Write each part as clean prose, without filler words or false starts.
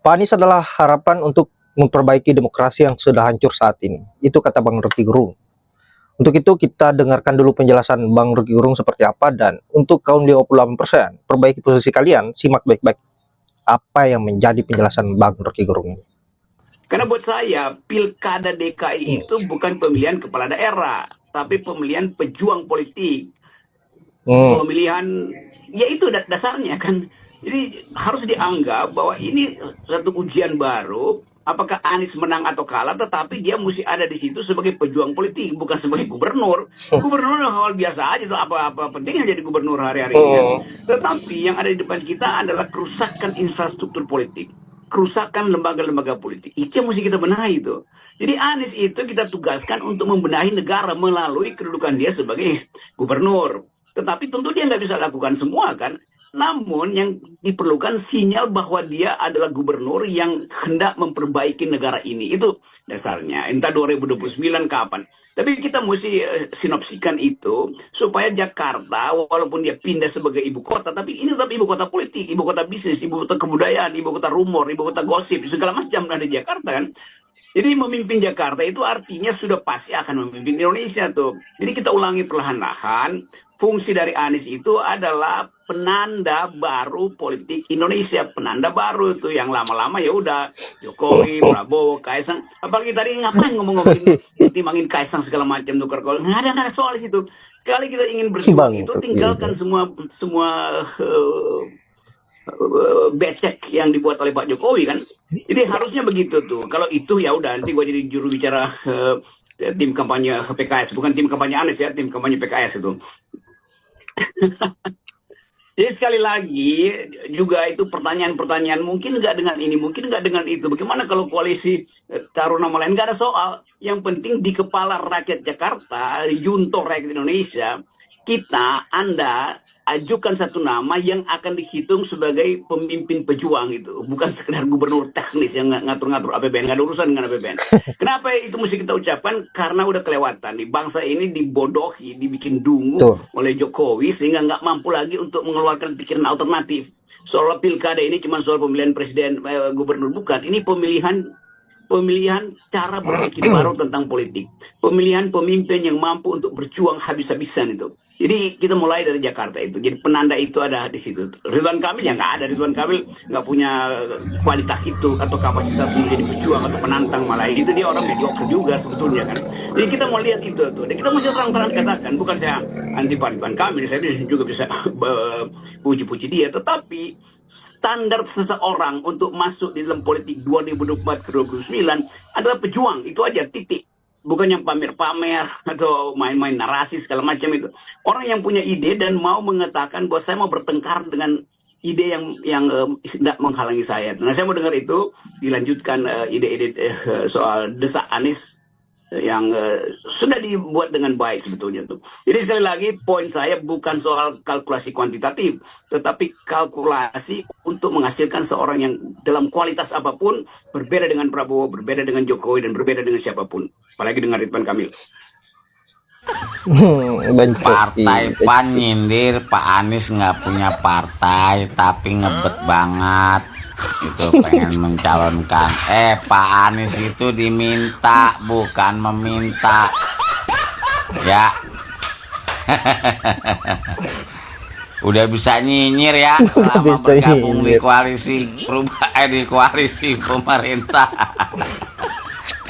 Pak Anies adalah harapan untuk memperbaiki demokrasi yang sudah hancur saat ini. Itu kata Bang Rocky Gerung. Untuk itu kita dengarkan dulu penjelasan Bang Rocky Gerung seperti apa, dan untuk kaum 58%, perbaiki posisi kalian, simak baik-baik apa yang menjadi penjelasan Bang Rocky Gerung ini. Karena buat saya, Pilkada DKI itu bukan pemilihan kepala daerah, tapi pemilihan pejuang politik. Pemilihan, ya itu dasarnya kan. Jadi harus dianggap bahwa ini satu ujian baru. Apakah Anies menang atau kalah, tetapi dia mesti ada di situ sebagai pejuang politik, bukan sebagai gubernur. Gubernur hal biasa aja tuh, apa pentingnya jadi gubernur hari-hari ini kan. Tetapi yang ada di depan kita adalah kerusakan infrastruktur politik, kerusakan lembaga-lembaga politik. Itu yang mesti kita benahi itu. Jadi Anies itu kita tugaskan untuk membenahi negara melalui kedudukan dia sebagai gubernur. Tetapi tentu dia nggak bisa lakukan semua kan. Namun yang diperlukan sinyal bahwa dia adalah gubernur yang hendak memperbaiki negara ini. Itu dasarnya. Entah 2029 kapan. Tapi kita mesti sinopsikan itu supaya Jakarta walaupun dia pindah sebagai ibu kota, tapi ini tetap ibu kota politik, ibu kota bisnis, ibu kota kebudayaan, ibu kota rumor, ibu kota gosip, segala macam ada di Jakarta kan. Jadi memimpin Jakarta itu artinya sudah pasti akan memimpin Indonesia tuh. Jadi kita ulangi perlahan-lahan. Fungsi dari Anies itu adalah penanda baru politik Indonesia, penanda baru itu. Yang lama-lama ya udah Jokowi, Prabowo, Kaisang. Apalagi tadi ngapain ngomong-ngomongin pertimbangin Kaisang segala macam tukar kalau nggak ada soal situ. Sekali kita ingin berjuang itu tinggalkan semua becek yang dibuat oleh Pak Jokowi kan. Jadi harusnya begitu tuh. Kalau itu ya udah nanti gue jadi juru bicara tim kampanye PKS, bukan tim kampanye Anies ya, tim kampanye PKS itu. Jadi sekali lagi juga itu pertanyaan-pertanyaan, mungkin nggak dengan ini, mungkin nggak dengan itu. Bagaimana kalau koalisi taruh nama lain? Nggak ada soal. Yang penting di kepala rakyat Jakarta, junto rakyat Indonesia, Anda ajukan satu nama yang akan dihitung sebagai pemimpin pejuang itu, bukan sekedar gubernur teknis yang ngatur-ngatur APBN, nggak ada urusan dengan APBN. Kenapa itu mesti kita ucapkan? Karena udah kelewatan nih, bangsa ini dibodohi, dibikin dungu oleh Jokowi sehingga nggak mampu lagi untuk mengeluarkan pikiran alternatif. Soal pilkada ini cuma soal pemilihan presiden, gubernur, bukan. Ini pemilihan cara berpikir baru tentang politik, pemilihan pemimpin yang mampu untuk berjuang habis-habisan itu. Jadi kita mulai dari Jakarta itu. Jadi penanda itu ada di situ. Ridwan Kamil ya nggak ada. Ridwan Kamil nggak punya kualitas itu atau kapasitas menjadi pejuang atau penantang, malah itu dia orang mediocre juga sebetulnya kan. Jadi kita mau lihat itu tuh. Dan kita mesti terang-terang katakan, bukan saya anti Pak Ridwan Kamil, saya juga bisa puji-puji dia, tetapi standar seseorang untuk masuk di dalam politik 2024 ke 2029 adalah pejuang, itu aja, titik. Bukan yang pamer-pamer atau main-main narasi segala macam itu. Orang yang punya ide dan mau mengatakan bahwa saya mau bertengkar dengan ide yang tidak menghalangi saya. Nah, saya mau dengar itu dilanjutkan ide-ide soal desak Anies yang sudah dibuat dengan baik sebetulnya tuh. Jadi sekali lagi poin saya bukan soal kalkulasi kuantitatif, tetapi kalkulasi untuk menghasilkan seorang yang dalam kualitas apapun berbeda dengan Prabowo, berbeda dengan Jokowi, dan berbeda dengan siapapun, apalagi dengan Ridwan Kamil. Partai PAN nyindir Pak Anies nggak punya partai tapi ngebet banget itu pengen mencalonkan. Pak Anies itu diminta bukan meminta ya. Udah bisa nyinyir ya selama bergabung di koalisi perubahan, di koalisi pemerintah.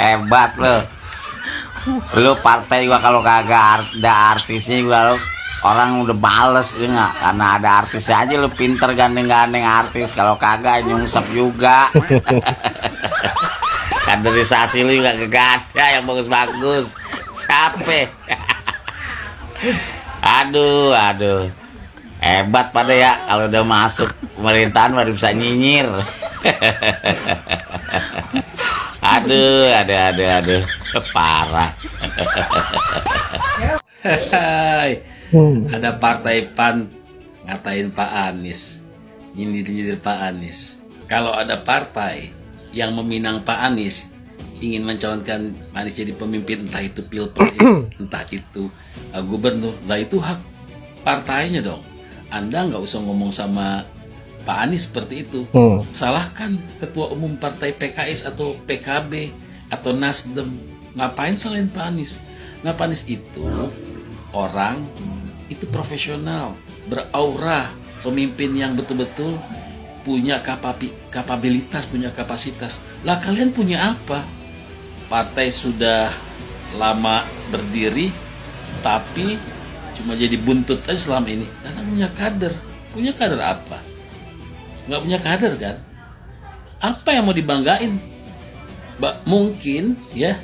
Hebat loh. Lu partai juga kalau kagak ada artisnya juga lu orang udah males ya nggak, karena ada artisnya aja lu pinter gandeng-gandeng artis, kalau kagak nyungsep juga. Kaderisasi lu juga kagak ada yang bagus-bagus. Capek. Aduh hebat pada ya, kalau udah masuk pemerintahan baru bisa nyinyir. Aduh parah. Ada partai PAN ngatain Pak Anies, nyindir Pak Anies. Kalau ada partai yang meminang Pak Anies, ingin mencalonkan Anies jadi pemimpin, entah itu pilpres, entah itu gubernur, lah itu hak partainya dong. Anda nggak usah ngomong sama Pak Anies seperti itu. Salahkan ketua umum partai PKS atau PKB atau Nasdem. Ngapain salahin Pak Anies? Nah, Pak Anies itu orang itu profesional, beraura, pemimpin yang betul-betul punya kapabilitas, punya kapasitas. Lah kalian punya apa? Partai sudah lama berdiri, tapi cuma jadi buntut aja selama ini. Karena punya kader. Punya kader apa? Nggak punya kader kan? Apa yang mau dibanggain? Mungkin ya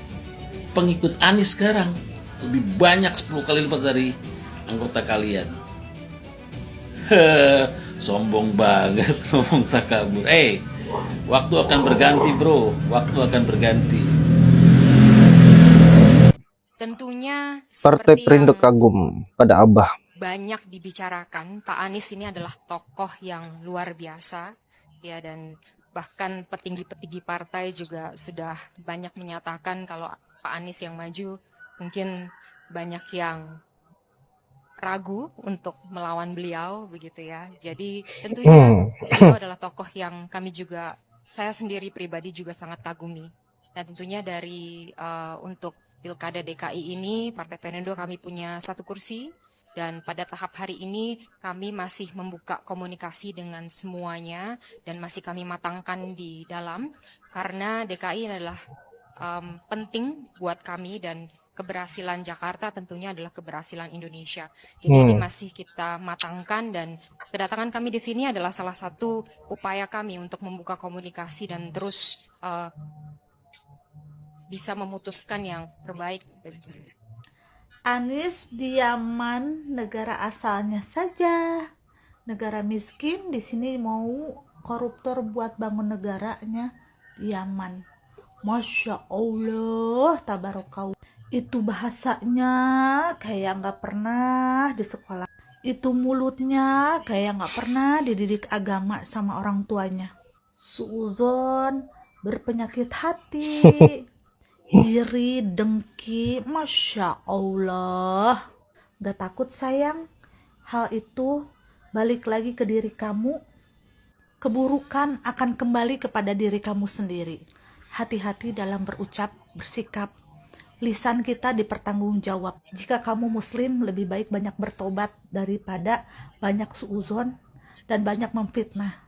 pengikut Anies sekarang lebih banyak 10 kali lipat dari anggota kalian. Sombong banget ngomong takabur. Waktu akan berganti bro, waktu akan berganti. Tentunya Partai seperti Perindo yang kagum pada Abah. banyak dibicarakan, Pak Anies ini adalah tokoh yang luar biasa, ya, dan bahkan petinggi-petinggi partai juga sudah banyak menyatakan kalau Pak Anies yang maju, mungkin banyak yang ragu untuk melawan beliau, begitu ya. Jadi tentunya beliau adalah tokoh yang kami juga, saya sendiri pribadi juga sangat kagumi. Dan tentunya dari untuk Pilkada DKI ini, Partai Perindo kami punya 1 kursi. Dan pada tahap hari ini kami masih membuka komunikasi dengan semuanya dan masih kami matangkan di dalam karena DKI adalah penting buat kami dan keberhasilan Jakarta tentunya adalah keberhasilan Indonesia. Jadi ini masih kita matangkan dan kedatangan kami di sini adalah salah satu upaya kami untuk membuka komunikasi dan terus bisa memutuskan yang terbaik. Anies di Yaman, negara asalnya saja. Negara miskin, di sini mau koruptor buat bangun negaranya di Yaman. Masya Allah, tabarakallah. Itu bahasanya kayak nggak pernah di sekolah. Itu mulutnya kayak nggak pernah dididik agama sama orang tuanya. Suuzon, berpenyakit hati. Iri, dengki, Masya Allah. Gak takut sayang, hal itu balik lagi ke diri kamu. Keburukan akan kembali kepada diri kamu sendiri. Hati-hati dalam berucap, bersikap. Lisan kita dipertanggungjawab. Jika kamu muslim, lebih baik banyak bertobat daripada banyak suuzon dan banyak memfitnah.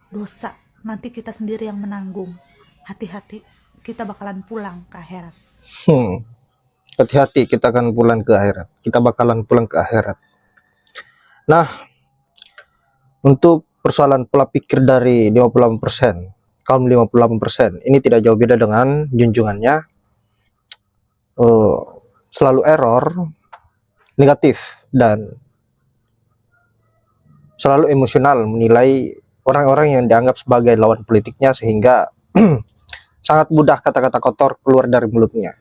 Dosa, nanti kita sendiri yang menanggung. Hati-hati. Kita bakalan pulang ke akhirat. Hati-hati, kita akan pulang ke akhirat. Kita bakalan pulang ke akhirat. Nah, untuk persoalan pola pikir dari 58%, kaum 58%, ini tidak jauh beda dengan junjungannya. Selalu error, negatif, dan selalu emosional menilai orang-orang yang dianggap sebagai lawan politiknya sehingga sangat mudah kata-kata kotor keluar dari mulutnya.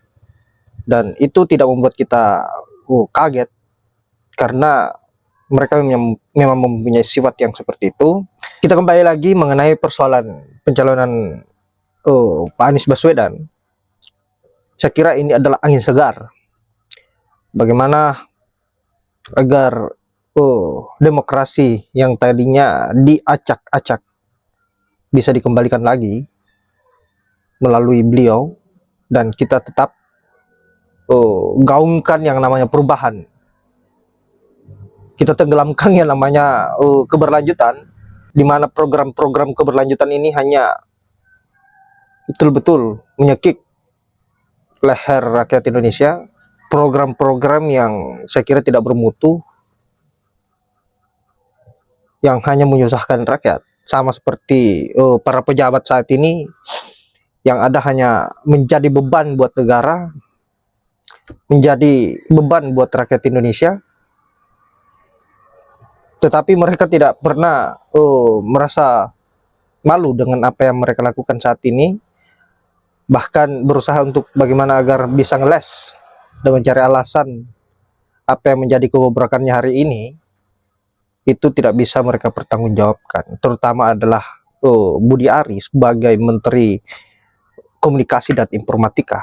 Dan itu tidak membuat kita kaget karena mereka memang mempunyai sifat yang seperti itu. Kita kembali lagi mengenai persoalan pencalonan Pak Anies Baswedan. Saya kira ini adalah angin segar. Bagaimana agar demokrasi yang tadinya diacak-acak bisa dikembalikan lagi melalui beliau, dan kita tetap gaungkan yang namanya perubahan. Kita tenggelamkan yang namanya keberlanjutan, di mana program-program keberlanjutan ini hanya betul-betul menyekik leher rakyat Indonesia. Program-program yang saya kira tidak bermutu, yang hanya menyusahkan rakyat, sama seperti para pejabat saat ini yang ada hanya menjadi beban buat negara, menjadi beban buat rakyat Indonesia, tetapi mereka tidak pernah merasa malu dengan apa yang mereka lakukan saat ini, bahkan berusaha untuk bagaimana agar bisa ngeles dan mencari alasan apa yang menjadi kebobrokannya hari ini. Itu tidak bisa mereka pertanggungjawabkan, terutama adalah Budi Ari sebagai Menteri Komunikasi dan Informatika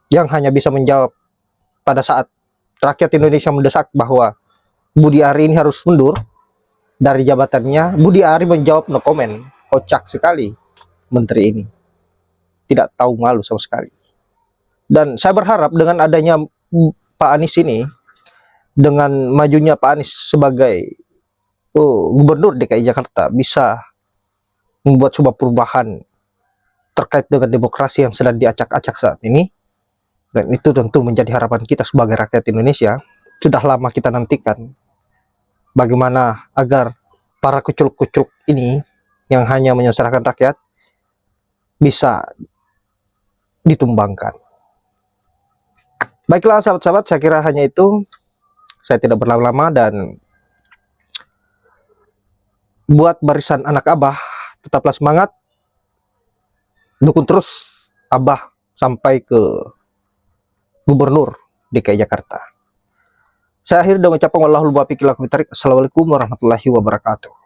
yang hanya bisa menjawab pada saat rakyat Indonesia mendesak bahwa Budi Ari ini harus mundur dari jabatannya. Budi Ari menjawab no comment. Kocak sekali menteri ini, tidak tahu malu sama sekali. Dan saya berharap dengan adanya Pak Anies ini, dengan majunya Pak Anies sebagai gubernur DKI Jakarta, bisa membuat sebuah perubahan terkait dengan demokrasi yang sedang diacak-acak saat ini. Dan itu tentu menjadi harapan kita sebagai rakyat Indonesia. Sudah lama kita nantikan bagaimana agar para kucuk-kucuk ini yang hanya menyengsarakan rakyat bisa ditumbangkan. Baiklah sahabat-sahabat, saya kira hanya itu. Saya tidak berlama-lama, dan buat barisan anak Abah, tetaplah semangat, dukung terus Abah sampai ke Gubernur DKI Jakarta. Saya akhiri dengan ucapan wallahul muwaffiq ila aqwamit thoriq. Assalamualaikum warahmatullahi wabarakatuh.